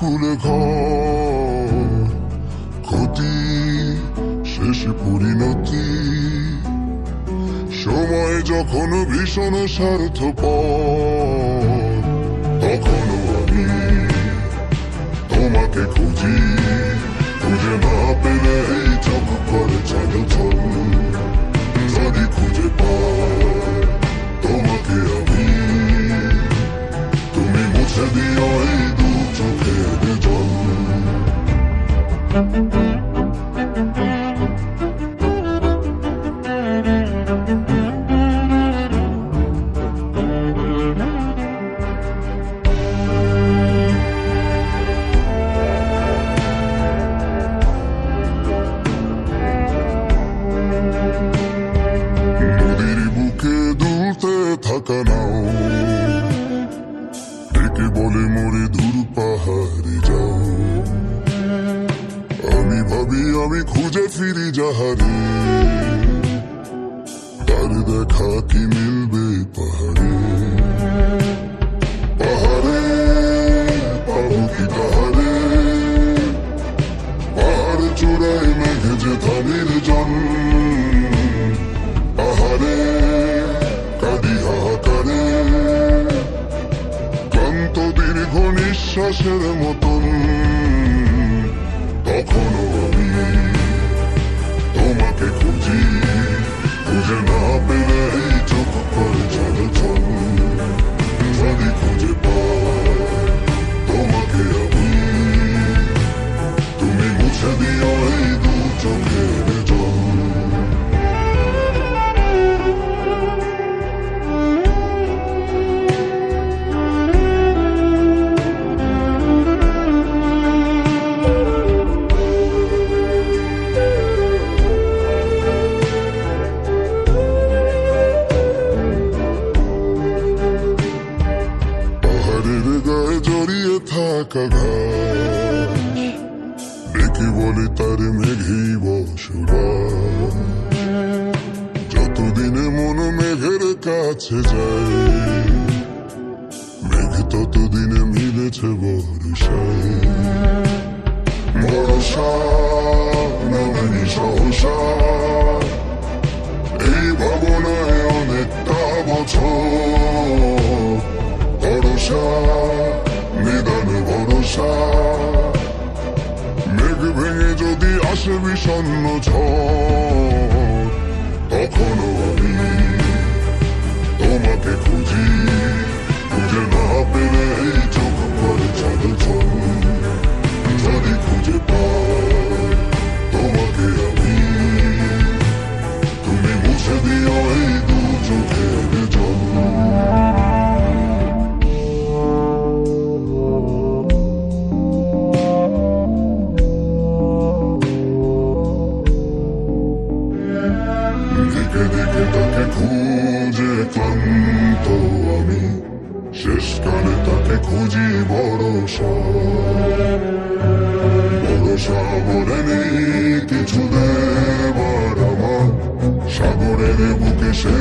খুলে ঘর, ক্ষতি শেষে পরিণতি। সময় যখন ভীষণ স্বার্থপর, তখনও আমি তোমাকে খুঁজি, খুঁজে না পেলে এই চোখ করে চলাচল। যদি খুঁজে পাই তোমাকে আমি, তুমি মুছে দিও এই দু চোখের জল। থাকা নাও ডেকে বলে মোরে দূর পাহাড়ে যাও। আমি ভাবি আমি খুঁজে ফিরি যাহারে, তার দেখা কি মিলবে পাহাড়ে। পাহাড়ে পাবো কি তাহারে, পাহাড় চূড়ায় মেঘে যে ধানের জন। পাহাড়ে কাঁদি হাহাকারে, ক্লান্ত দীর্ঘ নিঃশ্বাসের মতন। তখনও আমি তোমাকে খুঁজি, খুঁজে না পেলে এই চোখ করে চলাচল। যদি খুঁজে পাই তোমাকে আমি, তুমি মুছে দিও এই দু চোখের জল। গায়ে জড়িয়ে থাকা ঘাস ডেকে বলে তার মেঘেই বসবাস। যতদিনে মন মেঘের কাছে যায়, মেঘ ততদিনে মিলেছে বর্ষায়। বর্ষা নামেনি সহসা, এই ভাবনায় অনেকটা বছর। ভরসা নিদান ভরসা, মেঘ ভেঙে যদি আসে বিষণ্ণ ঝড়। তখনও আমি তোমাকে খুঁজি, খুঁজে না পেলে এই চোখ করে চলাচল। যদি খুঁজে পাই তোমাকে আমি, তুমি মুছে দিও এই দু চোখের জল। দিকে দিকে তাকে খুঁজে ক্লান্ত আমি, শেষকালে তাকে খুঁজি ভরসা। ভরসা বলে নেই কিছু দেবার আমার, সাগরের বুকে সে